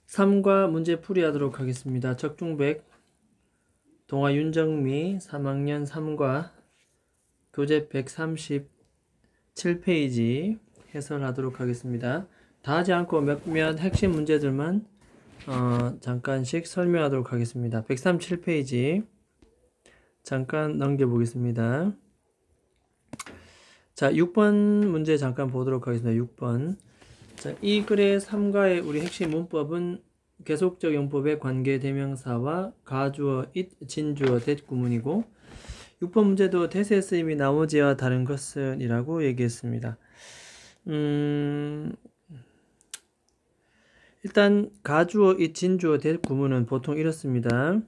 3과 문제 풀이하도록 하겠습니다. 적중백 동아 윤정미 3학년 3과 교재 137페이지 해설하도록 하겠습니다. 다 하지 않고 몇몇 핵심 문제들만 잠깐씩 설명하도록 하겠습니다. 137페이지 잠깐 넘겨보겠습니다. 자, 6번 문제 잠깐 보도록 하겠습니다. 6번. 자, 이 글의 3가의 우리 핵심 문법은 계속적 용법의 관계 대명사와 가주어 it, 진주어 that 구문이고, 6번 문제도 대세 쓰임이 나머지와 다른 것은 이라고 얘기했습니다. 일단 가주어 it, 진주어 that 구문은 보통 이렇습니다.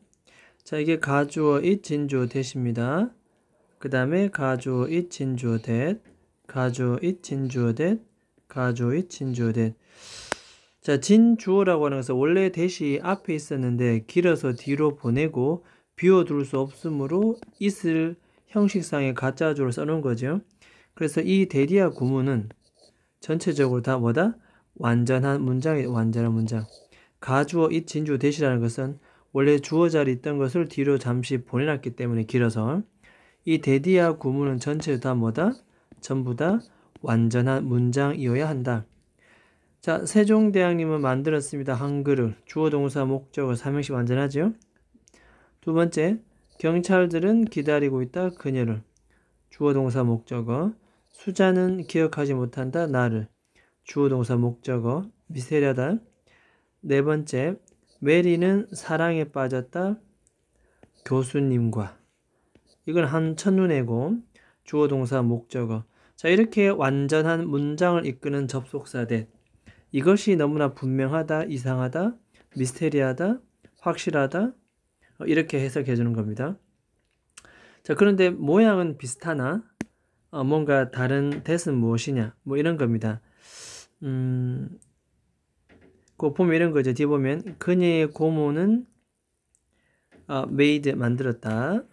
자, 이게 가주어 it, 진주어 that입니다. 그 다음에 가주어 it, 진주어 that, 가주어 it, 진주어 that, 가주어 it, 진주어 that. 자, 진주어라고 하는 것은 원래 that이 앞에 있었는데 길어서 뒤로 보내고 비워둘 수 없으므로 it을 형식상의 가짜주어로 써놓은 거죠. 그래서 이 대리아 구문은 전체적으로 다 뭐다? 완전한 문장이에요. 완전한 문장. 가주어 it, 진주어 that이라는 것은 원래 주어 자리에 있던 것을 뒤로 잠시 보내놨기 때문에 길어서 이 대디아 구문은 전체 다 뭐다? 전부 다 완전한 문장이어야 한다. 자, 세종대왕님은 만들었습니다. 한글을. 주어, 동사, 목적어, 삼형식 완전하죠? 두 번째, 경찰들은 기다리고 있다. 그녀를. 주어, 동사, 목적어. 수자는 기억하지 못한다. 나를. 주어, 동사, 목적어. 미스테리하다. 네 번째, 메리는 사랑에 빠졌다. 교수님과. 이건 한 첫눈에고 주어, 동사, 목적어. 자, 이렇게 완전한 문장을 이끄는 접속사 that. 이것이 너무나 분명하다, 이상하다, 미스테리하다, 확실하다, 이렇게 해석해 주는 겁니다. 자, 그런데 모양은 비슷하나 뭔가 다른 that은 무엇이냐, 뭐 이런 겁니다. 그 보면 이런 거죠. 뒤에 보면 그녀의 고모는 made 만들었다.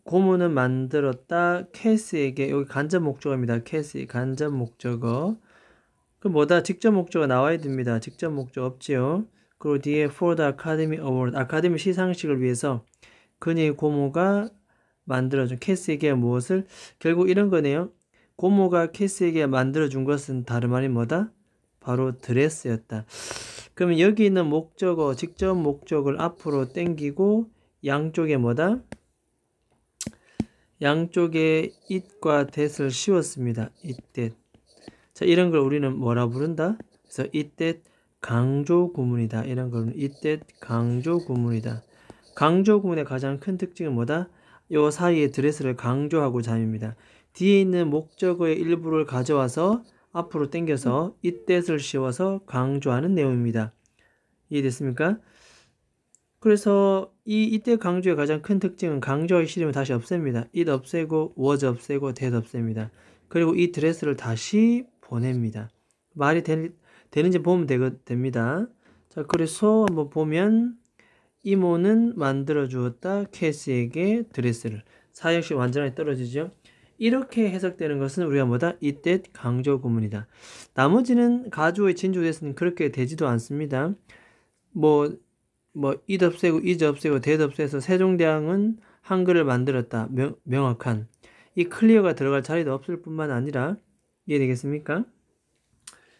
고모는 만들었다. 캐스에게. 여기 간접 목적어입니다. 캐스 간접 목적어. 그 뭐다? 직접 목적어 나와야 됩니다. 직접 목적어 없지요. 그리고 뒤에 for the Academy Award. 아카데미 시상식을 위해서 그녀의 고모가 만들어준 캐스에게 무엇을? 결국 이런 거네요. 고모가 캐스에게 만들어준 것은 다름 아닌 뭐다? 바로 드레스였다. 그러면 여기 있는 목적어, 직접 목적을 앞으로 당기고 양쪽에 뭐다? 양쪽에 it과 that을 씌웠습니다. it, that. 자, 이런 걸 우리는 뭐라 부른다? 그래서 it, that 강조 구문이다. 이런 걸 it, that 강조 구문이다. 강조 구문의 가장 큰 특징은 뭐다? 요 사이에 드레스를 강조하고 잠입니다. 뒤에 있는 목적어의 일부를 가져와서 앞으로 당겨서 it, that을 씌워서 강조하는 내용입니다. 이해됐습니까? 그래서 이때 강조의 가장 큰 특징은 강조하기 싫으면 다시 없앱니다. it 없애고 was 없애고 that 없앱니다. 그리고 이 드레스를 다시 보냅니다. 말이 되는지 보면 됩니다. 자, 그래서 한번 보면 이모는 만들어 주었다. 캐스에게 드레스를. 사형식 완전하게 떨어지죠. 이렇게 해석되는 것은 우리가 뭐다? it, that 강조 구문이다. 나머지는 가주어의 진주어 that은 그렇게 되지도 않습니다. it 없애고 is 없애고 that 없애서 세종대왕은 한글을 만들었다. 명확한. 이 클리어가 들어갈 자리도 없을 뿐만 아니라 이해되겠습니까?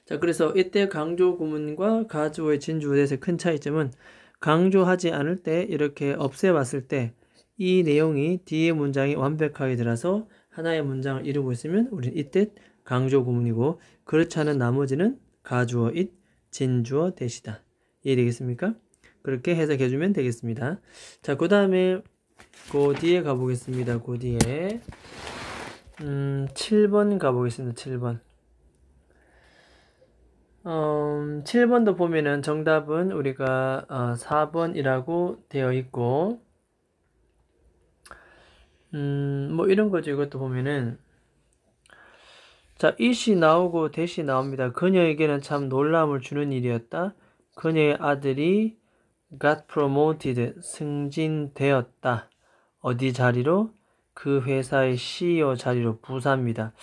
자, 그래서 이때 강조 구문과 가주어의 진주어 that의 큰 차이점은 강조하지 않을 때 이렇게 없애봤을 때 이 내용이 뒤에 문장이 완벽하게 들어서 하나의 문장을 이루고 있으면 우리는 이때 강조 구문이고 그렇지 않은 나머지는 가주어 it, 진주어 that이다. 이해되겠습니까? 그렇게 해석해주면 되겠습니다. 자, 그 다음에 그 뒤에 가보겠습니다. 그 뒤에 7번 가보겠습니다. 7번 7번도 보면은 정답은 우리가 4번이라고 되어 있고 뭐 이런 거죠. 이것도 보면은 자, it이 나오고 that이 나옵니다. 그녀에게는 참 놀라움을 주는 일이었다. 그녀의 아들이 got promoted, 승진되었다. 어디 자리로? 그 회사의 CEO 자리로 부사입니다.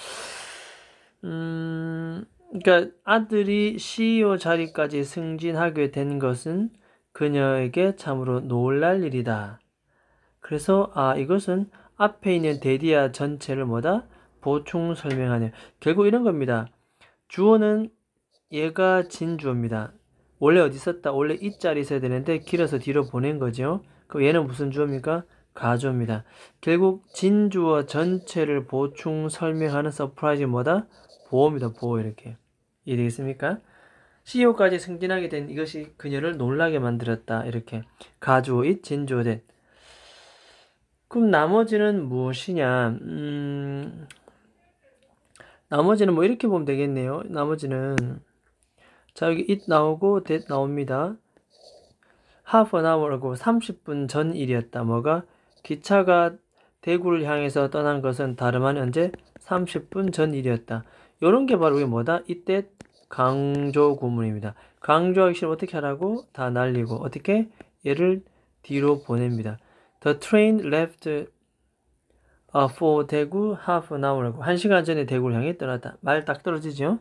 그러니까 아들이 CEO 자리까지 승진하게 된 것은 그녀에게 참으로 놀랄 일이다. 그래서 이것은 앞에 있는 대디아 전체를 뭐다? 보충 설명하네요. 결국 이런 겁니다. 주어는 얘가 진주어입니다. 원래 어디 있었다? 원래 이 자리 있어야 되는데 길어서 뒤로 보낸 거죠. 그럼 얘는 무슨 주어입니까? 가주어입니다. 결국 진주어 전체를 보충 설명하는 서프라이즈 뭐다? 보어입니다. 보어 이렇게. 이해되겠습니까? CEO까지 승진하게 된 이것이 그녀를 놀라게 만들었다. 이렇게. 가주어 it, 진주어 that. 그럼 나머지는 무엇이냐? 나머지는 뭐 이렇게 보면 되겠네요. 나머지는 자 여기 it 나오고 that 나옵니다. half an hour고 30분 전 일이었다. 뭐가? 기차가 대구를 향해서 떠난 것은 다름 아닌 언제? 30분 전 일이었다. 요런 게 바로 이게 뭐다? 이때 강조 구문입니다. 강조하기 싫으면 어떻게 하라고? 다 날리고 어떻게? 얘를 뒤로 보냅니다. The train left for 대구 half an hour라고 1시간 전에 대구를 향해 떠났다. 말 딱 떨어지죠?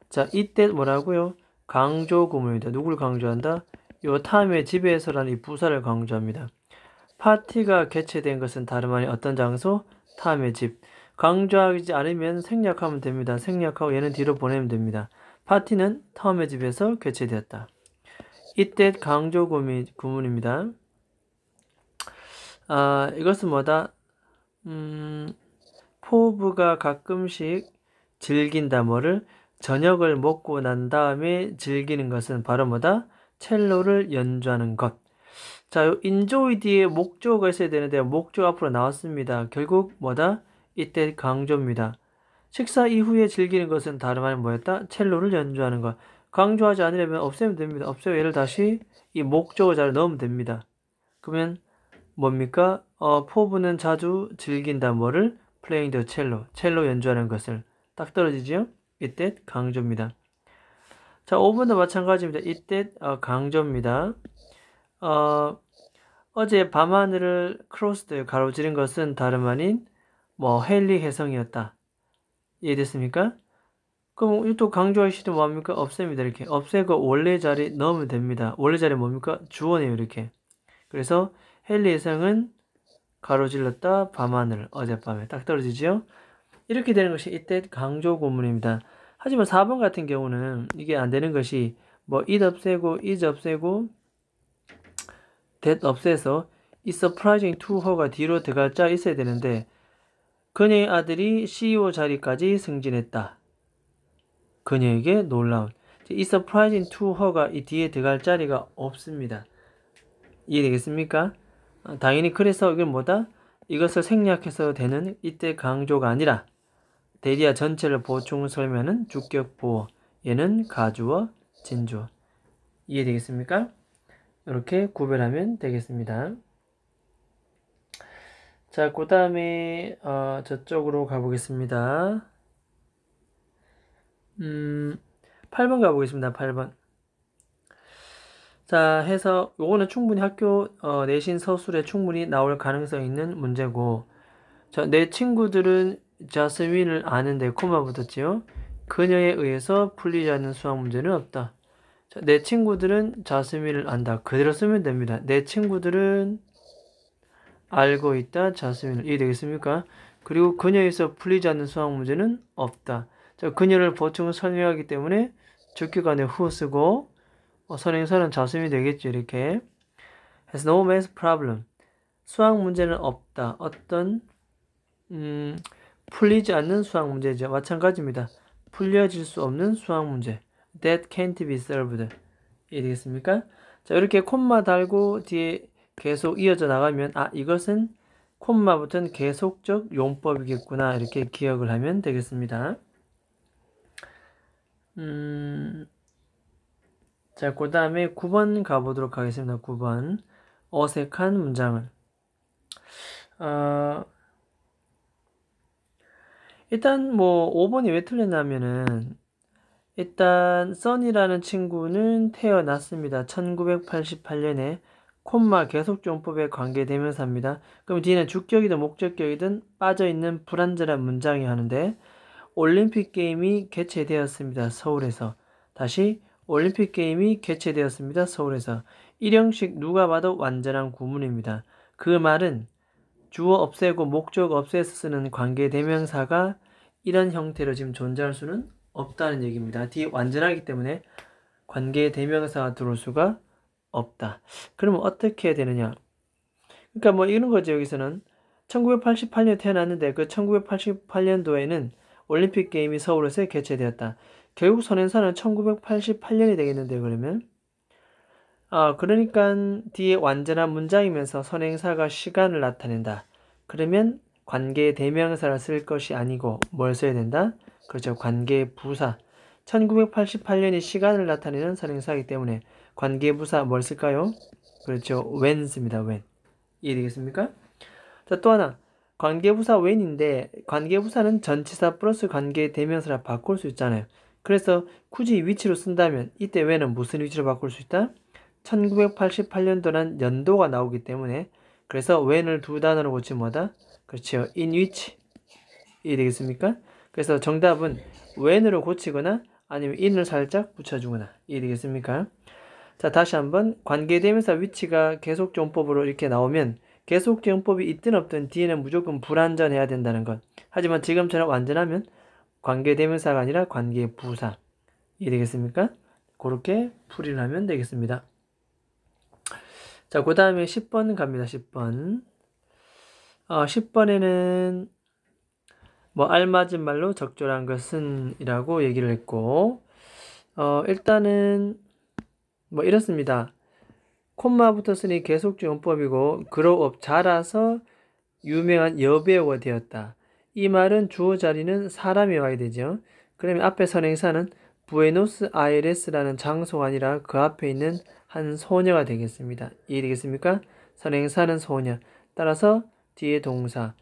자, 이때 뭐라고요? 강조 구문입니다. 누굴 강조한다? 요 탐의 집에서라는 이 부사를 강조합니다. 파티가 개최된 것은 다름 아닌 어떤 장소? 탐의 집. 강조하지 않으면 생략하면 됩니다. 생략하고 얘는 뒤로 보내면 됩니다. 파티는 탐의 집에서 개최되었다. 이때 강조 구문입니다. 이것은 뭐다? 포브가 가끔씩 즐긴다. 뭐를? 저녁을 먹고 난 다음에 즐기는 것은 바로 뭐다? 첼로를 연주하는 것. 자, enjoy 뒤에 목조가 있어야 되는데 목조 앞으로 나왔습니다. 결국 뭐다? 이때 강조입니다. 식사 이후에 즐기는 것은 다름 아닌 뭐였다? 첼로를 연주하는 것. 강조하지 않으려면 없애면 됩니다. 없애고 얘를 다시 이 목조 자리에 넣으면 됩니다. 그러면 뭡니까? 포브는 자주 즐긴다. 뭐를? playing the cello. 첼로 연주하는 것을. 딱 떨어지죠? 이때 강조입니다. 자, 5번도 마찬가지입니다. 이때 강조입니다. 어제 밤하늘을 크로스드 가로지른 것은 다름 아닌 뭐 헨리 혜성이었다. 이해됐습니까? 그럼 또 강조하기 싫으면 뭐합니까? 없앱니다. 이렇게 없애고 원래 자리 넣으면 됩니다. 원래 자리 뭡니까? 주어네요. 이렇게. 그래서 헨리 혜성은 가로질렀다 밤하늘 어젯밤에 딱 떨어지죠. 이렇게 되는 것이 이때 강조 구문입니다. 하지만 4번 같은 경우는 이게 안 되는 것이 뭐 it 없애고 is 없애고 that 없애서 이 surprising to her가 뒤로 들어갈 자 있어야 되는데 그녀의 아들이 CEO 자리까지 승진했다. 그녀에게 놀라운 이 surprising to her가 이 뒤에 들어갈 자리가 없습니다. 이해되겠습니까? 당연히 그래서 이건 뭐다? 이것을 생략해서 되는 이때 강조가 아니라 대리아 전체를 보충 설명하는 주격 보어. 얘는 가주어, 진주어. 이해되겠습니까? 이렇게 구별하면 되겠습니다. 자, 그 다음에 저쪽으로 가보겠습니다. 8번 가보겠습니다. 8번. 자, 해서 요거는 충분히 학교 내신 서술에 충분히 나올 가능성 있는 문제고 자, 내 친구들은 자스민을 아는데 코마 붙었지요. 그녀에 의해서 풀리지 않는 수학 문제는 없다. 자, 내 친구들은 자스민을 안다. 그대로 쓰면 됩니다. 내 친구들은 알고 있다. 자스민을. 이해되겠습니까? 그리고 그녀에서 풀리지 않는 수학 문제는 없다. 자, 그녀를 보충 설명하기 때문에 주격 안에 who 쓰고 선행사는 자스민이 되겠죠. 이렇게 has no math problem. 수학 문제는 없다. 어떤 풀리지 않는 수학 문제죠. 마찬가지입니다. 풀려질 수 없는 수학 문제. That can't be solved. 이해되겠습니까? 자, 이렇게 콤마 달고 뒤에 계속 이어져 나가면 이것은 콤마 붙은 계속적 용법이겠구나. 이렇게 기억을 하면 되겠습니다. 자, 그 다음에 9번 가보도록 하겠습니다. 9번. 어색한 문장을. 일단 뭐 5번이 왜 틀렸냐면은 일단 써니라는 친구는 태어났습니다. 1988년에 콤마 계속용법에 관계대명사입니다. 그럼 뒤에는 주격이든 목적격이든 빠져있는 불완전한 문장이 하는데 올림픽 게임이 개최되었습니다. 서울에서. 다시 올림픽 게임이 개최되었습니다. 서울에서. 일형식 누가 봐도 완전한 구문입니다. 그 말은 주어 없애고 목적 없애서 쓰는 관계대명사가 이런 형태로 지금 존재할 수는 없다는 얘기입니다. 뒤에 완전하기 때문에 관계대명사가 들어올 수가 없다. 그러면 어떻게 해야 되느냐? 그러니까 뭐 이런 거죠. 여기서는 1988년에 태어났는데 그 1988년도에는 올림픽 게임이 서울에서 개최되었다. 결국 선행사는 1988년이 되겠는데 그러면 그러니까 뒤에 완전한 문장이면서 선행사가 시간을 나타낸다. 그러면 관계 대명사를 쓸 것이 아니고 뭘 써야 된다? 그렇죠. 관계 부사. 1988년이 시간을 나타내는 선행사이기 때문에 관계 부사 뭘 쓸까요? 그렇죠. when 씁니다. when. 이해되겠습니까? 자, 또 하나. 관계부사 when인데 관계부사는 전치사 플러스 관계 대명사라 바꿀 수 있잖아요. 그래서 굳이 위치로 쓴다면 이때 when은 무슨 위치로 바꿀 수 있다? 1988년도란 연도가 나오기 때문에 그래서 when을 두 단어로 고치면 뭐다? 그렇죠. in which. 이해되겠습니까? 그래서 정답은 when으로 고치거나 아니면 in을 살짝 붙여주거나. 이해되겠습니까? 자, 다시 한번 관계대명사 위치가 계속정법으로 이렇게 나오면 계속정법이 있든 없든 뒤에는 무조건 불완전해야 된다는 것. 하지만 지금처럼 완전하면 관계대명사가 아니라 관계부사. 이해되겠습니까? 그렇게 풀이를 하면 되겠습니다. 자, 그 다음에 10번 갑니다. 10번. 10번에는 뭐 알맞은 말로 적절한 것은 이라고 얘기를 했고 일단은 뭐 이렇습니다. 콤마부터 쓰니 계속주 용법이고 그로업 자라서 유명한 여배우가 되었다. 이 말은 주어 자리는 사람이 와야 되죠. 그러면 앞에 선행사는 부에노스 아이레스라는 장소가 아니라 그 앞에 있는 한 소녀가 되겠습니다. 이해되겠습니까? 선행사는 소녀. 따라서 뒤에 동사.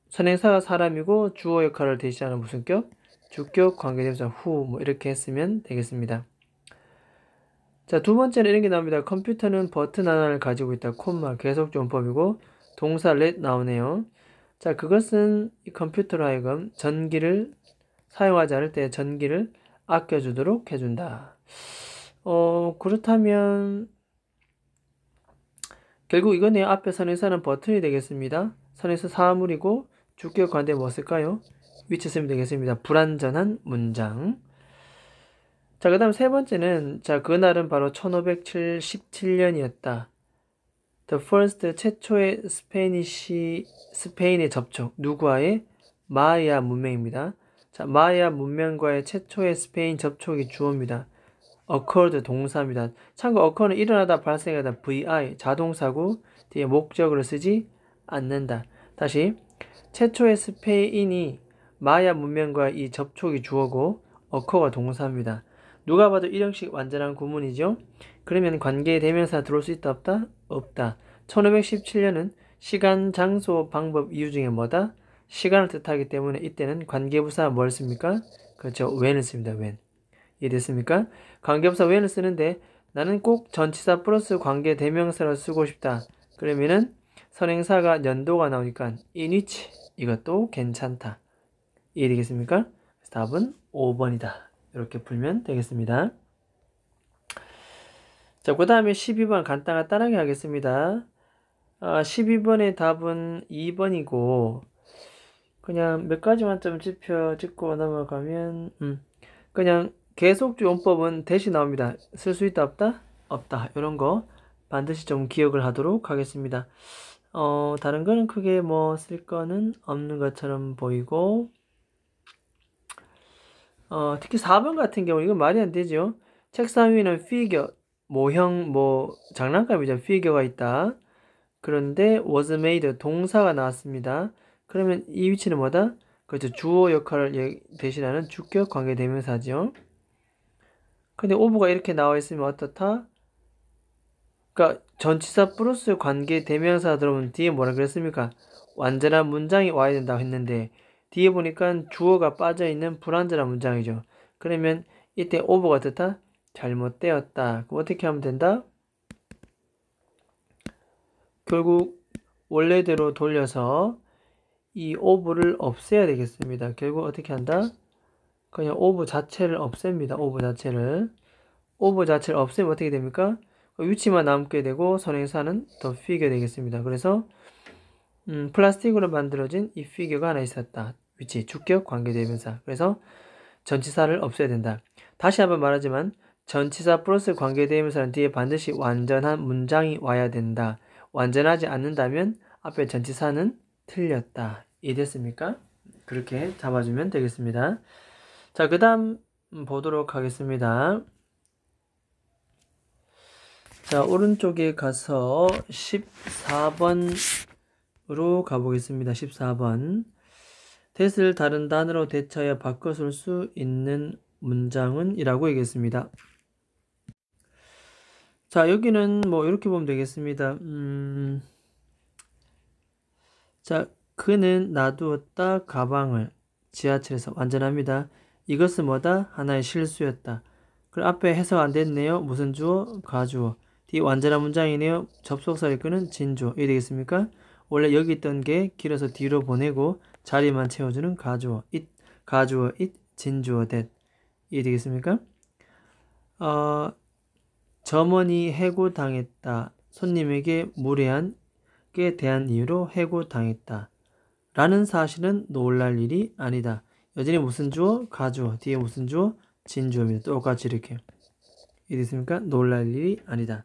선행사가 사람이고 주어 역할을 대신하는 무슨 격? 주격, 관계대명사 후 뭐 이렇게 했으면 되겠습니다. 자, 두 번째는 이런 게 나옵니다. 컴퓨터는 버튼 하나를 가지고 있다. 콤마 계속존법이고 동사 let 나오네요. 자, 그것은 이 컴퓨터로 하여금 전기를 사용하지 않을 때 전기를 아껴주도록 해준다. 그렇다면 결국 이거네요. 앞에 선행사는 버튼이 되겠습니다. 선행사 사물이고 주격 관대 뭐 쓸까요? 위치 쓰면 되겠습니다. 불완전한 문장. 자, 그 다음 세 번째는 자, 그날은 바로 1577년이었다. The first 최초의 스페인의 접촉. 누구와의? 마야 문명입니다. 자, 마야 문명과의 최초의 스페인 접촉이 주어입니다. occurred 동사입니다. 참고 occur는 일어나다 발생하다 vi 자동사고 뒤에 목적으로 쓰지 않는다. 다시 최초의 스페인이 마야 문명과 이 접촉이 주어고 occur가 동사입니다. 누가 봐도 일형식 완전한 구문이죠. 그러면 관계 대명사 들어올 수 있다 없다? 없다. 1517년은 시간, 장소, 방법, 이유 중에 뭐다? 시간을 뜻하기 때문에 이때는 관계부사 뭘 씁니까? 그렇죠. when을 씁니다. when. 이해됐습니까? 관계부사 when을 쓰는데 나는 꼭 전치사 플러스 관계 대명사를 쓰고 싶다. 그러면은 선행사가 연도가 나오니까 in which 이것도 괜찮다. 이해되겠습니까? 그래서 답은 5번이다. 이렇게 풀면 되겠습니다. 자, 그 다음에 12번 간단하게 하겠습니다. 12번의 답은 2번이고 그냥 몇 가지만 좀 짚고 넘어가면 그냥 계속주 용법은 대시 나옵니다. 쓸 수 있다 없다? 없다. 이런 거 반드시 좀 기억을 하도록 하겠습니다. 다른 거는 크게 뭐 쓸 거는 없는 것처럼 보이고 특히 4번 같은 경우 이건 말이 안 되죠. 책상 위에는 피겨, 모형, 장난감이죠. 피겨가 있다. 그런데 was made 동사가 나왔습니다. 그러면 이 위치는 뭐다? 그렇죠. 주어 역할을 대신하는 주격 관계 대명사죠. 근데 오브가 이렇게 나와 있으면 어떻다? 그러니까 전치사 플러스 관계 대명사 들어오면 뒤에 뭐라 그랬습니까? 완전한 문장이 와야 된다고 했는데 뒤에 보니까 주어가 빠져있는 불완전한 문장이죠. 그러면 이때 오버가 어떻다? 잘못되었다. 그럼 어떻게 하면 된다? 결국 원래대로 돌려서 이 오버를 없애야 되겠습니다. 결국 어떻게 한다? 그냥 오브 자체를 없앱니다. 오브 자체를 없애면 어떻게 됩니까? 위치만 남게 되고 선행사는 더 피겨 되겠습니다. 그래서 플라스틱으로 만들어진 이 피겨가 하나 있었다. 위치, 주격, 관계대명사. 그래서 전치사를 없애야 된다. 다시 한번 말하지만 전치사 플러스 관계대명사는 뒤에 반드시 완전한 문장이 와야 된다. 완전하지 않는다면 앞에 전치사는 틀렸다. 이해됐습니까? 그렇게 잡아주면 되겠습니다. 자, 그 다음 보도록 하겠습니다. 자, 오른쪽에 가서 14번으로 가보겠습니다. 14번. that을 다른 단어로 대체하여 바꿔 쓸 수 있는 문장은? 이라고 얘기했습니다. 자, 여기는 뭐 이렇게 보면 되겠습니다. 자, 그는 놔두었다 가방을 지하철에서. 완전합니다. 이것은 뭐다? 하나의 실수였다. 그럼 앞에 해석 안 됐네요. 무슨 주어? 가주어. 뒤 완전한 문장이네요. 접속사를 끄는 진주어. 이해 되겠습니까? 원래 여기 있던 게 길어서 뒤로 보내고 자리만 채워주는 가주어. it, 가주어 it, 진주어 that. 이해 되겠습니까? 점원이 해고당했다. 손님에게 무례한게 대한 이유로 해고당했다. 라는 사실은 놀랄 일이 아니다. 여전히 무슨 주어? 가주어. 뒤에 무슨 주어? 진주어입니다. 똑같이 이렇게. 이해됐습니까? 놀랄 일이 아니다.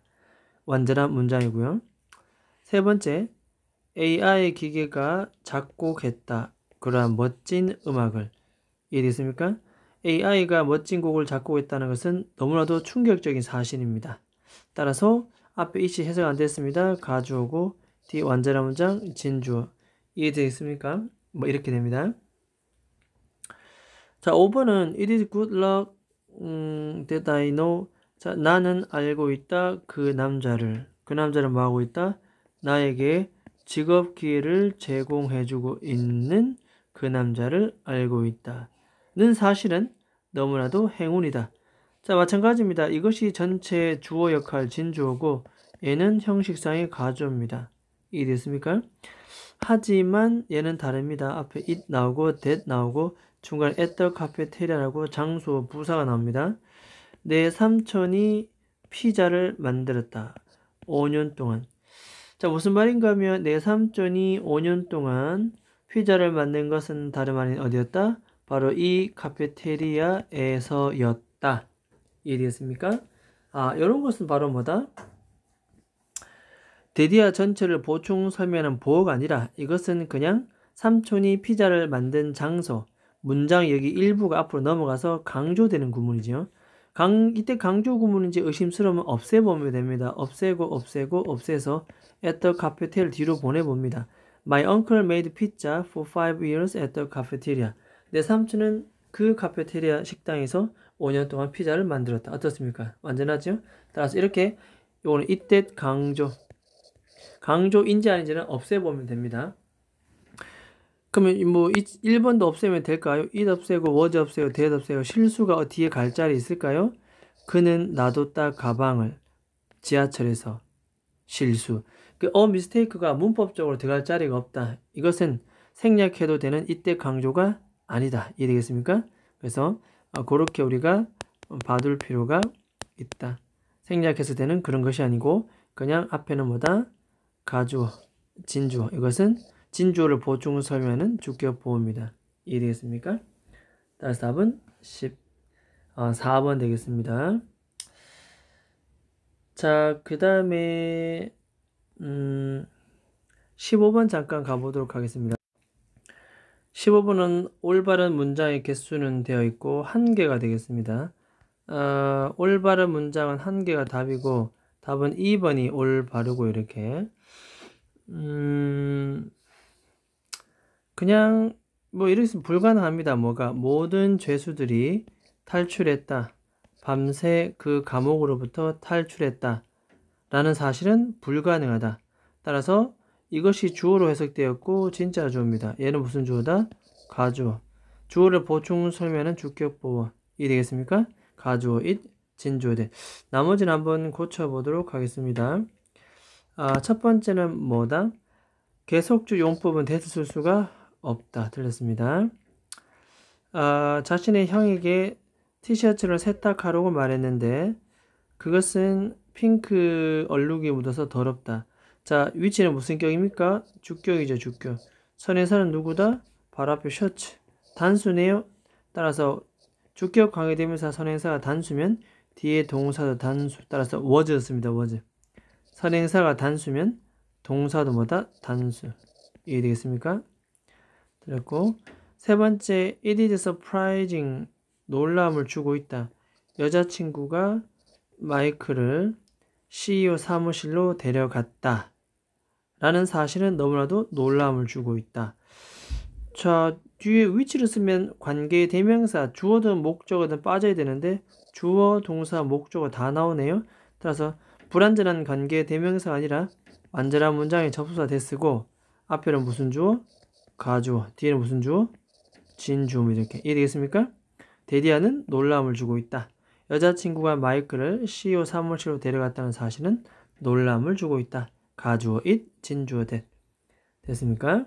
완전한 문장이고요. 세 번째, AI 기계가 작곡했다. 그러한 멋진 음악을. 이해됐습니까? AI가 멋진 곡을 작곡했다는 것은 너무나도 충격적인 사실입니다. 따라서 앞에 이치 해석 안 됐습니다. 가주어고 뒤 완전한 문장 진주어. 이해되겠습니까? 뭐 이렇게 됩니다. 자, 5번은 It is good luck that I know. 자, 나는 알고 있다. 그 남자를 뭐 하고 있다? 나에게 직업 기회를 제공해주고 있는 그 남자를 알고 있다. 는 사실은 너무나도 행운이다. 자, 마찬가지입니다. 이것이 전체 주어 역할 진주어고 얘는 형식상의 가주어입니다. 이해됐습니까? 하지만 얘는 다릅니다. 앞에 it 나오고 that 나오고 중간에 at the cafeteria라고 장소 부사가 나옵니다. 내 삼촌이 피자를 만들었다. 5년 동안. 자, 무슨 말인가 하면 내 삼촌이 5년 동안 피자를 만든 것은 다름 아닌 어디였다? 바로 이 카페테리아에서였다. 이해되겠습니까? 이런 것은 바로 뭐다? 데디아 전체를 보충 설명하는 보어가 아니라 이것은 그냥 삼촌이 피자를 만든 장소, 문장 여기 일부가 앞으로 넘어가서 강조되는 구문이죠. 이때 강조 구문인지 의심스러우면 없애보면 됩니다. 없애서 at the cafeteria를 뒤로 보내봅니다. My uncle made pizza for 5 years at the cafeteria. 내 삼촌은 그 카페테리아 식당에서 5년 동안 피자를 만들었다. 어떻습니까? 완전하죠? 따라서 이렇게 요거는 이때 강조인지 아닌지는 없애보면 됩니다. 그러면 뭐 1번도 없애면 될까요? it 없애고 was 없애고 that 없애고 실수가 뒤에 갈 자리 있을까요? 그는 놔뒀다 가방을 지하철에서. 실수. 그 mistake가 문법적으로 들어갈 자리가 없다. 이것은 생략해도 되는 이때 강조가 아니다. 이해되겠습니까? 그래서 그렇게 우리가 봐둘 필요가 있다. 생략해서 되는 그런 것이 아니고 그냥 앞에는 뭐다? 가주어, 진주어. 이것은 진주어를 보충 설명하는 주격 보호입니다. 이해되겠습니까? 따라서 답은 4번 되겠습니다. 자, 그 다음에 15번 잠깐 가보도록 하겠습니다. 15번은 올바른 문장의 개수는 되어 있고 1개가 되겠습니다. 올바른 문장은 1개가 답이고 답은 2번이 올바르고 이렇게 그냥 뭐 이렇게 있으면 불가능합니다. 뭐가 모든 죄수들이 탈출했다. 밤새 그 감옥으로부터 탈출했다. 라는 사실은 불가능하다. 따라서 이것이 주어로 해석되었고 진짜 주어입니다. 얘는 무슨 주어다? 가주어. 주어를 보충 설명하는 주격 보어. 이해되겠습니까? 가주어 it, 진주어 that. 나머지는 한번 고쳐보도록 하겠습니다. 첫 번째는 뭐다? 계속주 용법은 that 쓸 수가 없다. 틀렸습니다. 자신의 형에게 티셔츠를 세탁하라고 말했는데 그것은 핑크 얼룩이 묻어서 더럽다. 자, 위치는 무슨 격입니까? 주격이죠, 주격. 선행사는 누구다? 바로 앞에 셔츠. 단수네요. 따라서 주격 관계대명사 선행사가 단수면 뒤에 동사도 단수. 따라서 was였습니다, was. 선행사가 단수면 동사도 뭐다? 단수. 이해되겠습니까? 그랬고 세 번째, it is surprising. 놀라움을 주고 있다. 여자친구가 마이크를 CEO 사무실로 데려갔다. 라는 사실은 너무나도 놀라움을 주고 있다. 자, 뒤에 위치를 쓰면 관계 대명사, 주어든 목적어든 빠져야 되는데 주어, 동사, 목적어 다 나오네요. 따라서 불완전한 관계 대명사가 아니라 완전한 문장의 접수사 대쓰고 앞에는 무슨 주어? 가주어. 뒤에는 무슨 주어? 진주어. 이렇게 이해되겠습니까? 데디아는 놀라움을 주고 있다. 여자친구가 마이크를 CEO 사무실로 데려갔다는 사실은 놀라움을 주고 있다. 가주어 it, 진주어 that. 됐습니까?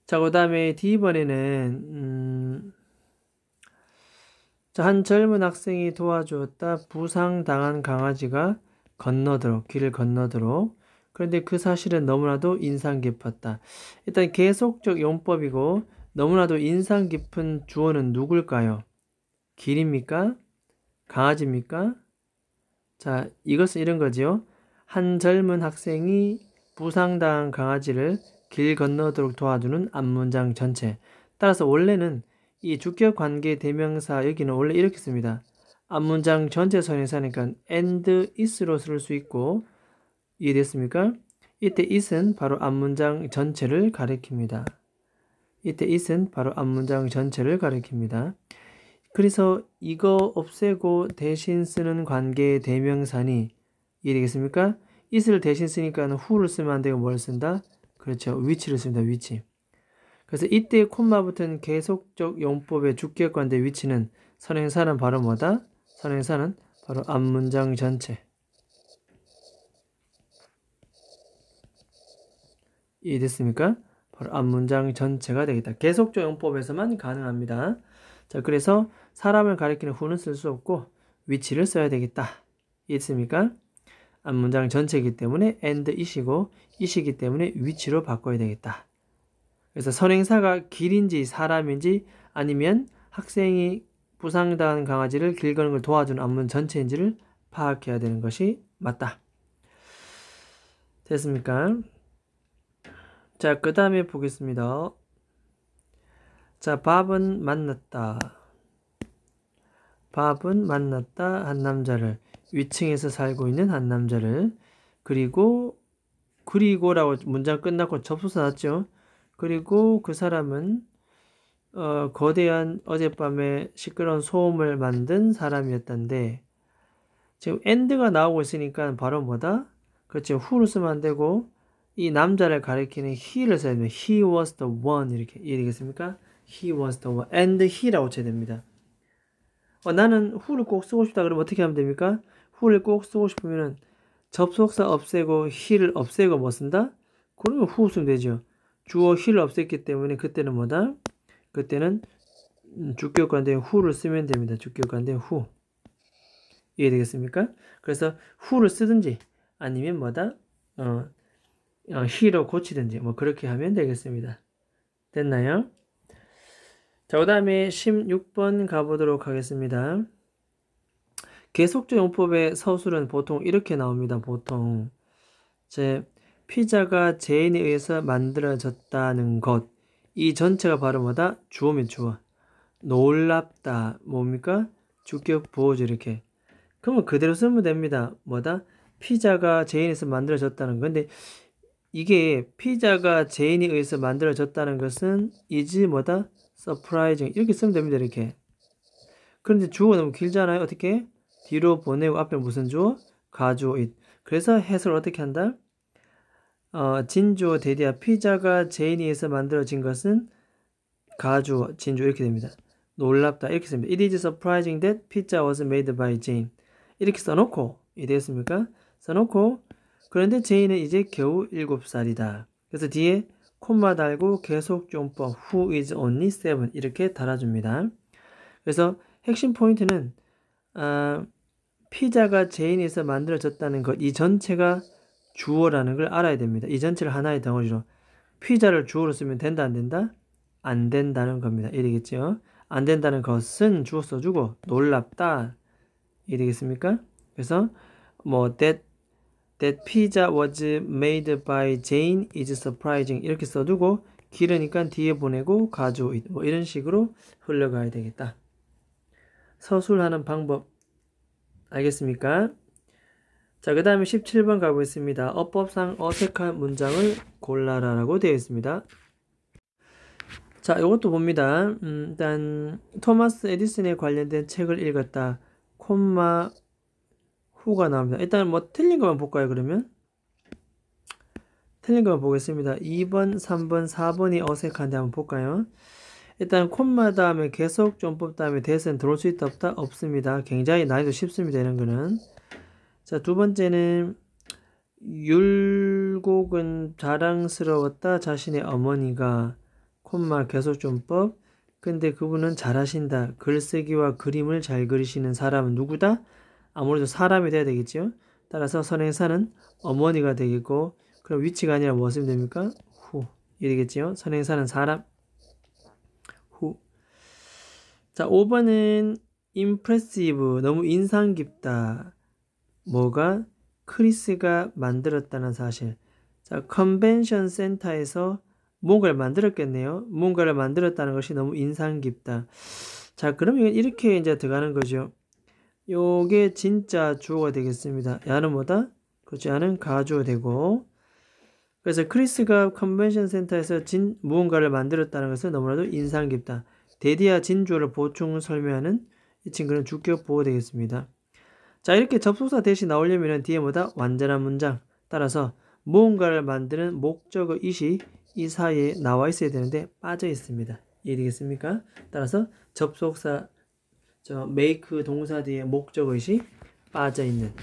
자, 그 다음에 D번에는 한 젊은 학생이 도와주었다. 부상당한 강아지가 길을 건너도록. 그런데 그 사실은 너무나도 인상 깊었다. 일단 계속적 용법이고 너무나도 인상 깊은 주어는 누굴까요? 길입니까? 강아지입니까? 자, 이것은 이런 거지요. 한 젊은 학생이 부상당한 강아지를 길 건너도록 도와주는 앞문장 전체. 따라서 원래는 이 주격 관계 대명사 여기는 원래 이렇게 씁니다. 앞문장 전체 선행사니까 and is로 쓸 수 있고 이해됐습니까? 이때 it은 바로 앞문장 전체를 가리킵니다. 이때 it은 바로 앞문장 전체를 가리킵니다. 그래서 이거 없애고 대신 쓰는 관계 대명사니 이해되겠습니까? it을 대신 쓰니까 who를 쓰면 안 되고 뭘 쓴다? 그렇죠. 위치를 씁니다. 위치. 그래서 이때 콤마 붙은 계속적 용법의 주격 관계 위치는 선행사는 바로 뭐다? 선행사는 바로 앞문장 전체. 이해됐습니까? 바로 앞문장 전체가 되겠다. 계속적 용법에서만 가능합니다. 자, 그래서 사람을 가리키는 who는 쓸 수 없고 위치를 써야 되겠다. 이해됐습니까? 앞문장 전체이기 때문에 and it이고 it이기 때문에 위치로 바꿔야 되겠다. 그래서 선행사가 길인지 사람인지 아니면 학생이 부상당한 강아지를 길 거는 걸 도와주는 앞문 전체인지를 파악해야 되는 것이 맞다. 됐습니까? 자, 그 다음에 보겠습니다. 자, 밥은 만났다. 밥은 만났다. 한 남자를. 위층에서 살고 있는 한 남자를. 그리고라고 문장 끝났고 접수사 났죠. 그리고 그 사람은 거대한 어젯밤에 시끄러운 소음을 만든 사람이었던데 지금 and가 나오고 있으니까 바로 뭐다? 그렇죠. who를 쓰면 안 되고 이 남자를 가리키는 he를 써야 됩니다. He was the one 이렇게 이해되겠습니까? He was the one and he라고 쳐야 됩니다. 나는 who를 꼭 쓰고 싶다 그러면 어떻게 하면 됩니까? who를 꼭 쓰고 싶으면 접속사 없애고 he를 없애고 뭐 쓴다? 그러면 who 쓰면 되죠. 주어 he를 없앴기 때문에 그때는 뭐다? 그때는 주격 관대 who를 쓰면 됩니다. 주격 관대 who. 이해되겠습니까? 그래서 who를 쓰든지 아니면 뭐다? he로 고치든지 뭐 그렇게 하면 되겠습니다. 됐나요? 자, 그 다음에 16번 가보도록 하겠습니다. 계속적 용법의 서술은 보통 이렇게 나옵니다. 보통 피자가 제인에 의해서 만들어졌다는 것. 이 전체가 바로 뭐다? 주어면 주어. 놀랍다. 뭡니까? 주격 보호죠. 이렇게. 그러면 그대로 쓰면 됩니다. 뭐다? 피자가 제인에서 만들어졌다는 것. 근데 이게 피자가 제인에 의해서 만들어졌다는 것은 is 뭐다? surprising. 이렇게 쓰면 됩니다. 이렇게. 그런데 주어가 너무 길잖아요. 어떻게? 뒤로 보내고 앞에 무슨 주어? 가주어 it. 그래서 해석을 어떻게 한다? 진주어 대디아 피자가 제인에 의해서 만들어진 것은 가주어 진주어 이렇게 됩니다. 놀랍다 이렇게 씁니다. It is surprising that pizza was made by Jane. 이렇게 써놓고 이해되겠습니까? 써놓고 그런데 제인은 이제 겨우 7살이다. 그래서 뒤에 콤마 달고 계속용법 who is only 7 이렇게 달아줍니다. 그래서 핵심 포인트는 피자가 제인에서 만들어졌다는 것, 이 전체가 주어라는 걸 알아야 됩니다. 이 전체를 하나의 덩어리로. 피자를 주어로 쓰면 된다 안 된다? 안 된다는 겁니다. 이 되겠죠? 안 된다는 것은 주어 써주고 놀랍다 이 되겠습니까? 그래서 뭐 that pizza was made by Jane is surprising 이렇게 써두고 길으니까 뒤에 보내고 가져오 it 뭐 이런 식으로 흘러가야 되겠다. 서술하는 방법 알겠습니까? 자, 그 다음에 17번 가보겠습니다. 어법상 어색한 문장을 골라라 라고 되어 있습니다. 자, 이것도 봅니다. 일단 토마스 에디슨에 관련된 책을 읽었다. 콤마 후가 나옵니다. 일단 뭐 틀린 것만 볼까요, 그러면? 틀린 것만 보겠습니다. 2번, 3번, 4번이 어색한데 한번 볼까요? 일단 콤마 다음에 계속존법 다음에 대선 들어올 수 있다 없다? 없습니다. 굉장히 난이도 쉽습니다. 이런 거는. 자, 두 번째는 율곡은 자랑스러웠다. 자신의 어머니가 콤마 계속존법. 근데 그분은 잘하신다. 글쓰기와 그림을 잘 그리시는 사람은 누구다? 아무래도 사람이 돼야 되겠죠. 따라서 선행사는 어머니가 되겠고 그럼 위치가 아니라 뭐 쓰면 됩니까? 후. 이 되겠죠. 선행사는 사람. 후. 자, 5번은 impressive. 너무 인상 깊다. 뭐가? 크리스가 만들었다는 사실. 자, 컨벤션 센터에서 뭔가를 만들었겠네요. 뭔가를 만들었다는 것이 너무 인상 깊다. 자, 그러면 이렇게 이제 들어가는 거죠. 요게 진짜 주어가 되겠습니다. 야는 뭐다? 그렇지, 야는 가주어 되고. 그래서 크리스가 컨벤션 센터에서 무언가를 만들었다는 것은 너무나도 인상 깊다. 대디와 진주어를 보충 설명하는 이 친구는 주격 보호 되겠습니다. 자, 이렇게 접속사 대신 나오려면 뒤에 뭐다? 완전한 문장. 따라서 무언가를 만드는 목적어 it이 이 사이에 나와 있어야 되는데 빠져 있습니다. 이해되겠습니까? 따라서 접속사 make 동사 뒤에 목적어 it이 빠져 있는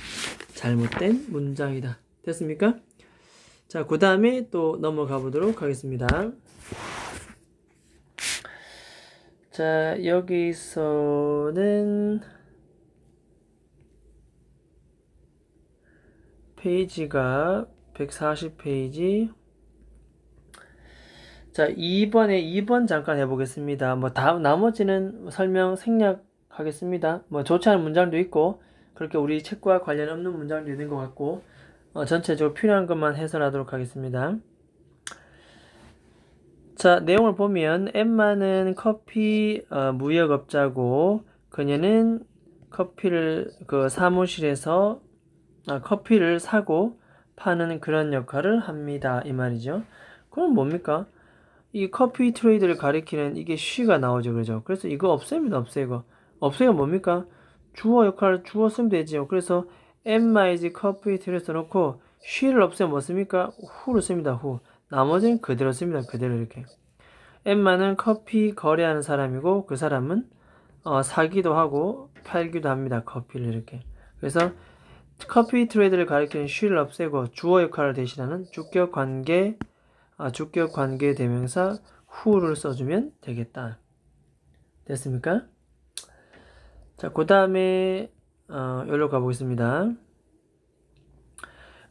잘못된 문장이다. 됐습니까? 자, 그 다음에 또 넘어가 보도록 하겠습니다. 자, 여기서는 페이지가 140페이지. 자, 2번 잠깐 해보겠습니다. 뭐 나머지는 설명 생략하겠습니다. 뭐 좋지 않은 문장도 있고 그렇게 우리 책과 관련 없는 문장도 있는 것 같고 전체적으로 필요한 것만 해설하도록 하겠습니다. 자, 내용을 보면 엠마는 커피 무역업자고 그녀는 커피를 그 사무실에서 커피를 사고 파는 그런 역할을 합니다. 이 말이죠. 그럼 뭡니까? 이 커피 트레이드를 가리키는 이게 she가 나오죠. 그죠? 그래서 이거 없앱니다. 없애고. 없애가 뭡니까? 주어 역할을 주어 쓰면 되지요. 그래서 Emma is coffee 트레이드 써놓고 she를 없애면 뭐 씁니까? who를 씁니다. who. 나머지는 그대로 씁니다. 그대로 이렇게. 엠마는 커피 거래하는 사람이고 그 사람은 사기도 하고 팔기도 합니다. 커피를 이렇게. 그래서 커피 트레이드를 가리키는 she를 없애고 주어 역할을 대신하는 주격 관계 대명사 who를 써주면 되겠다. 됐습니까? 자, 그 다음에 여기로 가보겠습니다.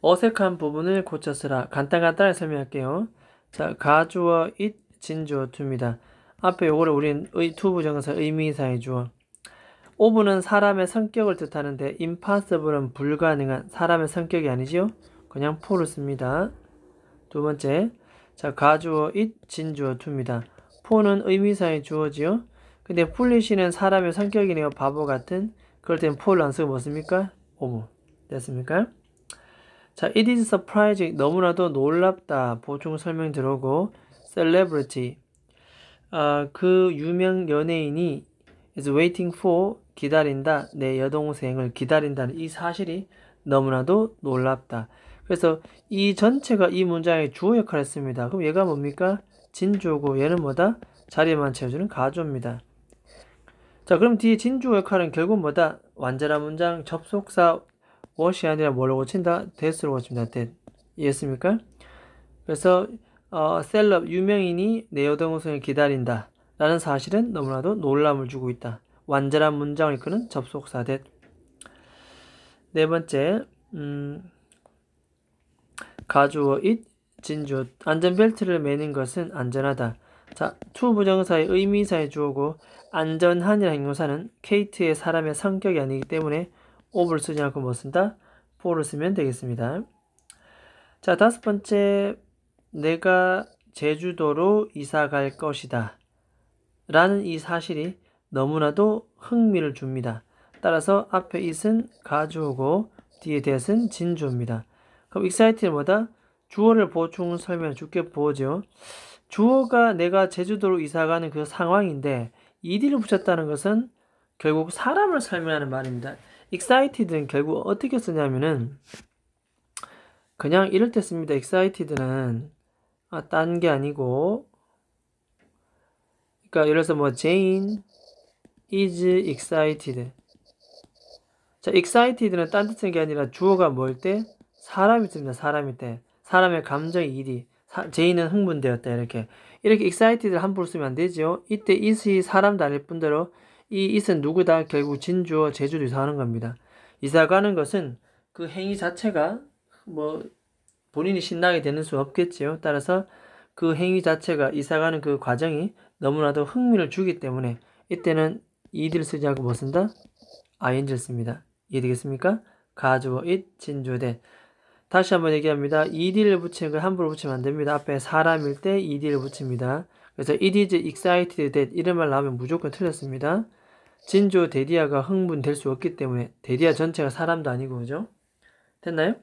어색한 부분을 고쳐 쓰라. 간단하게 설명할게요. 자, 가주어 it, 진주어 to입니다. 앞에 요거를 우리는 투부정사 의미사의 주어. 오브는 사람의 성격을 뜻하는데 impossible은 불가능한 사람의 성격이 아니지요? 그냥 for를 씁니다. 두 번째, 자, 가주어 it, 진주어 to입니다. for는 의미사의 주어지요? 근데 foolish는 사람의 성격이네요. 바보 같은. 그럴 땐 for를 안 쓰고 뭐 씁니까? over. 됐습니까? 자, it is surprising. 너무나도 놀랍다. 보충 설명 들어오고 celebrity. 그 유명 연예인이 is waiting for 기다린다. 내 여동생을 기다린다는 이 사실이 너무나도 놀랍다. 그래서 이 전체가 이 문장의 주어 역할을 했습니다. 그럼 얘가 뭡니까? 진주어고 얘는 뭐다? 자리만 채워주는 가주어입니다. 자, 그럼 뒤에 진주어 역할은 결국 뭐다? 완전한 문장 접속사 what이 아니라 뭐로 고친다? that으로 고칩니다. that. 이해했습니까? 그래서 셀럽 유명인이 내 여동생을 기다린다 라는 사실은 너무나도 놀람을 주고 있다. 완전한 문장을 이끄는 접속사 that. 네 번째, 가주어 it, 진주어 안전벨트를 매는 것은 안전하다. 자, to 부정사의 의미사의 주어고 안전한이라는 형용사는 케이트의 사람의 성격이 아니기 때문에 of를 쓰지 않고 뭐 쓴다? for를 쓰면 되겠습니다. 자, 다섯 번째, 내가 제주도로 이사 갈 것이다 라는 이 사실이 너무나도 흥미를 줍니다. 따라서 앞에 it은 가주어고 뒤에 that은 진주어입니다. 그럼 excited는 뭐다? 주어를 보충 설명 줄게 보죠. 주어가 내가 제주도로 이사가는 그 상황인데 ed를 붙였다는 것은 결국 사람을 설명하는 말입니다. excited는 결국 어떻게 쓰냐면은 그냥 이럴 때 씁니다. excited는 딴 게 아니고, 그러니까 예를 들어서 뭐 Jane is excited. 자, excited는 딴 뜻인 게 아니라 주어가 뭘 때? 사람이 씁니다. 사람일 때. 사람의 감정이 일이. Jane은 흥분되었다. 이렇게 excited를 함부로 쓰면 안 되죠. 이때 is이 사람도 아닐 뿐더러 이 is은 누구다? 결국 진주어 제주도 이사하는 겁니다. 이사 가는 것은 그 행위 자체가 뭐 본인이 신나게 되는 수 없겠지요. 따라서 그 행위 자체가 이사가는 그 과정이 너무나도 흥미를 주기 때문에 이때는 ed를 쓰지 않고 뭐 쓴다? ing를 씁니다. 이해되겠습니까? 가주어 it, 진주어 that. 다시 한번 얘기합니다. ed를 붙이는 걸 함부로 붙이면 안 됩니다. 앞에 사람일 때 ed를 붙입니다. 그래서 it is excited that 이런 말 나오면 무조건 틀렸습니다. 진주어 데디아가 흥분될 수 없기 때문에 데디아 전체가 사람도 아니고 그죠? 됐나요?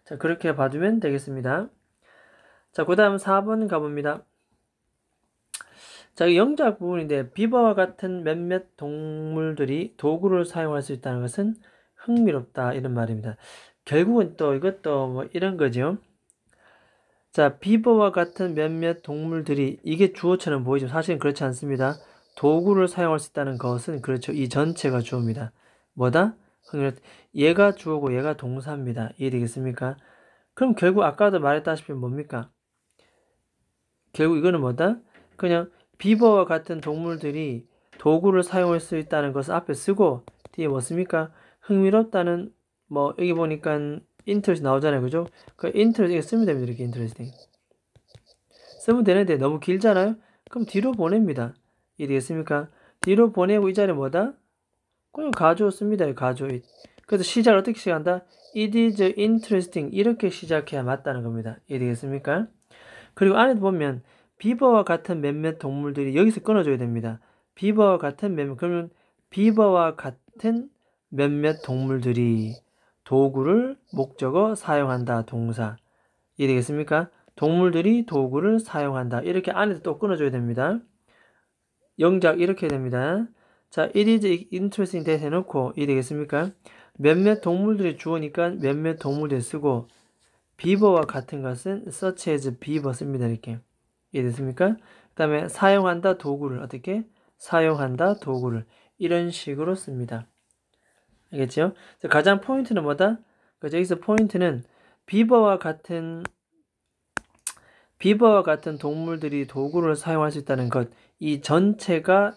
자, 그렇게 봐주면 되겠습니다. 자, 그 다음 4번 가봅니다. 자, 이 영작 부분인데 비버와 같은 몇몇 동물들이 도구를 사용할 수 있다는 것은 흥미롭다 이런 말입니다. 결국은 또 이것도 뭐 이런 거죠. 자, 비버와 같은 몇몇 동물들이 이게 주어처럼 보이지만 사실은 그렇지 않습니다. 도구를 사용할 수 있다는 것은 그렇죠. 이 전체가 주어입니다. 뭐다? 얘가 주어고 얘가 동사입니다. 이해되겠습니까? 그럼 결국 아까도 말했다시피 뭡니까? 결국 이거는 뭐다? 그냥 비버와 같은 동물들이 도구를 사용할 수 있다는 것을 앞에 쓰고 뒤에 뭐 씁니까? 흥미롭다는 뭐 여기 보니까 interest 나오잖아요. 그죠? 그 interest 쓰면 됩니다. 이렇게 interesting 쓰면 되는데 너무 길잖아요. 그럼 뒤로 보냅니다. 이해되겠습니까? 뒤로 보내고 이 자리에 뭐다? 그냥 가주어 씁니다. 가주어 it. 그래서 시작을 어떻게 시작한다? It is interesting 이렇게 시작해야 맞다는 겁니다. 이해되겠습니까? 그리고 안에 보면 비버와 같은 몇몇 동물들이 여기서 끊어줘야 됩니다. 비버와 같은 몇몇, 그러면 비버와 같은 몇몇 동물들이 도구를 목적어 사용한다. 동사. 이해되겠습니까? 동물들이 도구를 사용한다. 이렇게 안에서 또 끊어줘야 됩니다. 영작 이렇게 됩니다. 자, it is interesting that 해놓고 이해되겠습니까? 몇몇 동물들이 주어니까 몇몇 동물들 쓰고 비버와 같은 것은 such as beaver 씁니다. 이렇게. 이해됐습니까? 그 다음에 사용한다 도구를 어떻게? 사용한다 도구를 이런 식으로 씁니다. 알겠죠? 가장 포인트는 뭐다? 그래서 여기서 포인트는 비버와 같은 동물들이 도구를 사용할 수 있다는 것. 이 전체가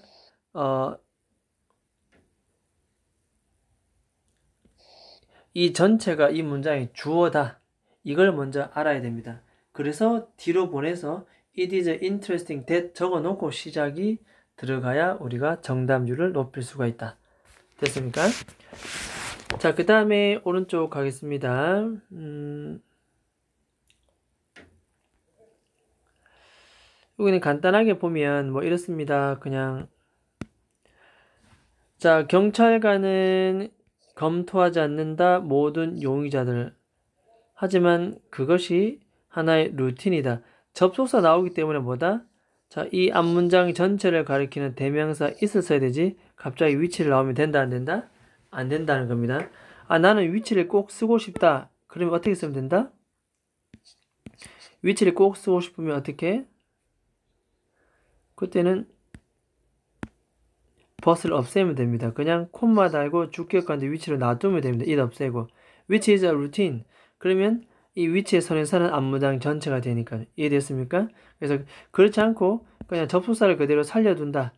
이 문장의 주어다. 이걸 먼저 알아야 됩니다. 그래서 뒤로 보내서 it is interesting that 적어놓고 시작이 들어가야 우리가 정답률을 높일 수가 있다. 됐습니까? 자, 그 다음에 오른쪽 가겠습니다. 여기는 간단하게 보면 뭐 이렇습니다. 그냥 자, 경찰관은 검토하지 않는다 모든 용의자들. 하지만 그것이 하나의 루틴이다. 접속사 나오기 때문에 뭐다? 자, 이 앞문장 전체를 가리키는 대명사 있었어야 되지. 갑자기 위치를 나오면 된다 안 된다? 안 된다는 겁니다. 나는 위치를 꼭 쓰고 싶다. 그러면 어떻게 쓰면 된다? 위치를 꼭 쓰고 싶으면 어떻게? 그때는 버스를 없애면 됩니다. 그냥 콤마 달고 주격관대 위치로 놔두면 됩니다. it 없애고. which is a routine. 그러면 이 위치의 선행사는 앞문장 전체가 되니까. 이해됐습니까? 그래서 그렇지 않고 그냥 접속사를 그대로 살려둔다.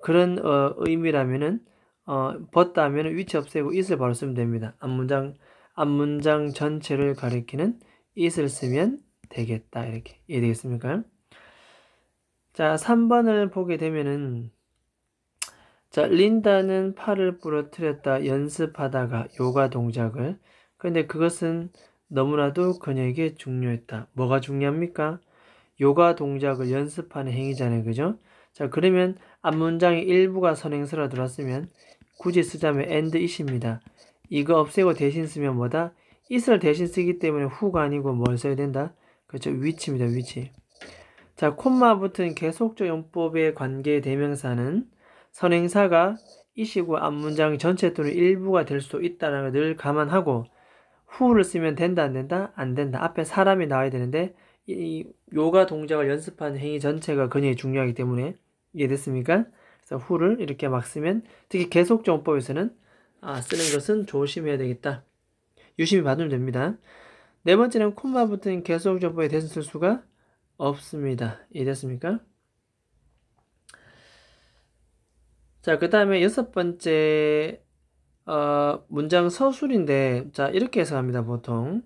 그런 의미라면은 벗다 하면은 위치 없애고 it을 바로 쓰면 됩니다. 앞문장 전체를 가리키는 it을 쓰면 되겠다. 이렇게 이해되겠습니까? 자, 3번을 보게 되면은 자, 린다는 팔을 부러뜨렸다 연습하다가 요가 동작을. 근데 그것은 너무나도 그녀에게 중요했다. 뭐가 중요합니까? 요가 동작을 연습하는 행위잖아요. 그죠? 자, 그러면 앞문장의 일부가 선행사로 들어왔으면 굳이 쓰자면 and it입니다. 이거 없애고 대신 쓰면 뭐다? it을 대신 쓰기 때문에 who가 아니고 뭘 써야 된다? 그렇죠. which입니다. which. 자, 콤마 붙은 계속적 용법의 관계 대명사는 선행사가 it이고 앞문장 전체 또는 일부가 될 수도 있다는 걸 늘 감안하고 who를 쓰면 된다 안 된다? 안 된다. 앞에 사람이 나와야 되는데 이 요가 동작을 연습하는 행위 전체가 굉장히 중요하기 때문에 이해됐습니까? 그래서 who를 이렇게 막 쓰면 특히 계속적 용법에서는 쓰는 것은 조심해야 되겠다. 유심히 봐두면 됩니다. 네 번째는 콤마 붙은 계속적 용법에 대신 쓸 수가 없습니다. 이해됐습니까? 자, 그 다음에 여섯 번째 문장 서술인데 자 이렇게 해석합니다. 보통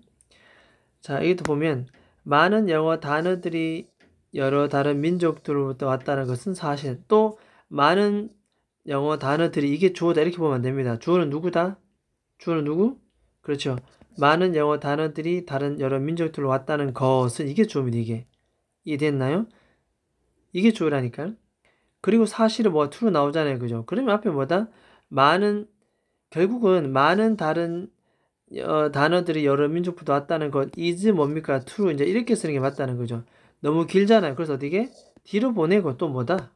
자 이것도 보면 많은 영어 단어들이 여러 다른 민족들로부터 왔다는 것은 사실. 또 많은 영어 단어들이 이게 주어다 이렇게 보면 안 됩니다. 주어는 누구다? 주어는 누구? 그렇죠. 많은 영어 단어들이 다른 여러 민족들로 왔다는 것은 이게 주어입니다. 이게 이해됐나요? 이게 주어라니까요. 그리고 사실은 뭐 true로 나오잖아요. 그죠? 그러면 앞에 뭐다? 결국은 많은 다른 단어들이 여러 민족부터 왔다는 것 is 뭡니까? true. 이제 이렇게 쓰는 게 맞다는 거죠. 너무 길잖아요. 그래서 어떻게? 뒤로 보내고 또 뭐다?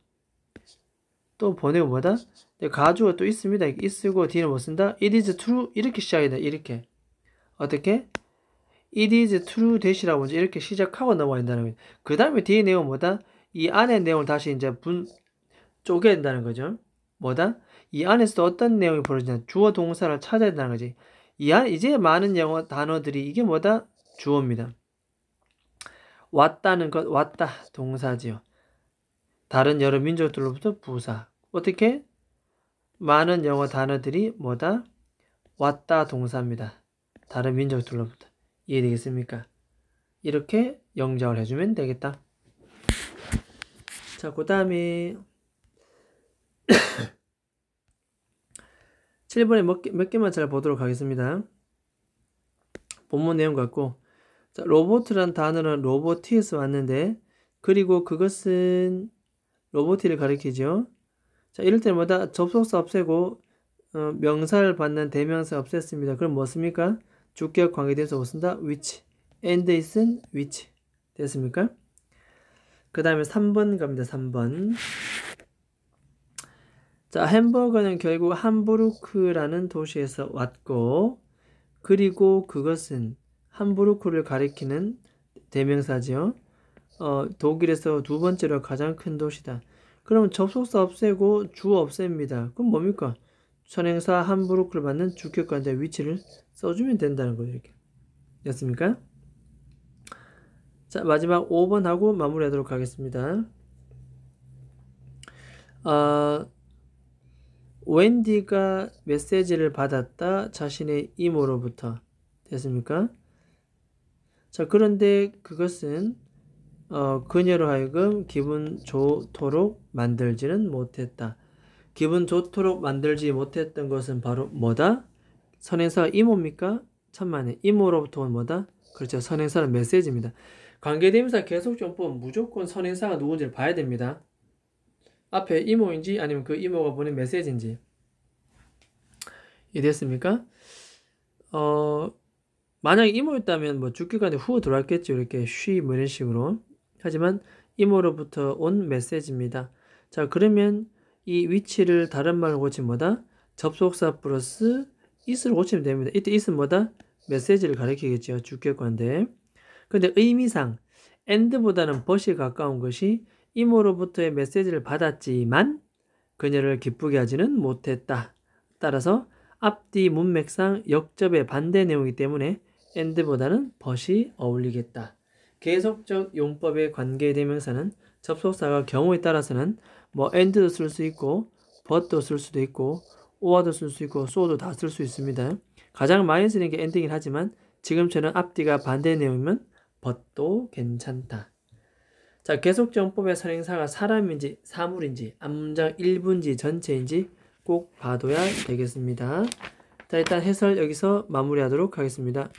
또 보내고 뭐다? 가주어 또 있습니다. is 쓰고 뒤는 못 쓴다? it is true. 이렇게 시작해야 돼. 이렇게. 어떻게? it is true 대시라고 이제 이렇게 시작하고 넘어야 된다는 거죠. 그 다음에 뒤에 내용 뭐다? 이 안에 내용을 다시 이제 쪼개야 된다는 거죠. 뭐다? 이 안에서 어떤 내용이 벌어지냐? 주어 동사를 찾아야 된다는 거지. 이제 많은 영어 단어들이 이게 뭐다? 주어입니다. 왔다는 것, 왔다 동사지요. 다른 여러 민족들로부터 부사. 어떻게? 많은 영어 단어들이 뭐다? 왔다 동사입니다. 다른 민족들로부터. 이해되겠습니까? 이렇게 영작을 해주면 되겠다. 자, 그 다음에 7번에 몇 개만 잘 보도록 하겠습니다. 본문 내용 같고 자, 로보트란 단어는 로보티에서 왔는데 그리고 그것은 로보티를 가리키죠. 자, 이럴 때는 뭐다? 접속사 없애고 명사를 받는 대명사 없앴습니다. 그럼 뭐 씁니까? 주격 관계대명사 못 쓴다? which. and is은 which. 됐습니까? 그 다음에 3번 갑니다. 3번. 자, 햄버거는 결국 함부르크라는 도시에서 왔고 그리고 그것은 함부르크를 가리키는 대명사죠. 독일에서 두 번째로 가장 큰 도시다. 그럼 접속사 없애고 주어 없앱니다. 그럼 뭡니까? 선행사 함부르크를 받는 주격관자 위치를 써주면 된다는 거죠. 이렇게. 됐습니까? 자, 마지막 5번 하고 마무리하도록 하겠습니다. 웬디가 메시지를 받았다. 자신의 이모로부터. 됐습니까? 자, 그런데 그것은 그녀로 하여금 기분 좋도록 만들지는 못했다. 기분 좋도록 만들지 못했던 것은 바로 뭐다? 선행사가 이모입니까? 천만에. 이모로부터는 뭐다? 그렇죠. 선행사는 메시지입니다. 관계대명사 계속용법은 무조건 선행사가 누군지를 봐야 됩니다. 앞에 이모인지 아니면 그 이모가 보낸 메시지인지. 이해됐습니까? 만약에 이모였다면 뭐 주격관에 후 들어왔겠죠. 이렇게 she 뭐 이런 식으로. 하지만 이모로부터 온 메시지입니다. 자, 그러면 이 위치를 다른 말로 고치면 뭐다? 접속사 플러스 is를 고치면 됩니다. 이때 is는 뭐다? 메시지를 가리키겠죠. 주격관인데. 근데 의미상 and보다는 but이 가까운 것이 이모로부터의 메시지를 받았지만 그녀를 기쁘게 하지는 못했다. 따라서 앞뒤 문맥상 역접의 반대 내용이기 때문에 and보다는 but이 어울리겠다. 계속적 용법의 관계대명사는 접속사가 경우에 따라서는 뭐 and도 쓸 수 있고 but도 쓸 수도 있고 or도 쓸 수 있고 so도 다 쓸 수 있습니다. 가장 많이 쓰는 게 and이긴 하지만 지금처럼 앞뒤가 반대 내용이면 but도 괜찮다. 자, 계속정법의 선행사가 사람인지 사물인지 앞문장 일부인지 전체인지 꼭 봐둬야 되겠습니다. 자, 일단 해설 여기서 마무리하도록 하겠습니다.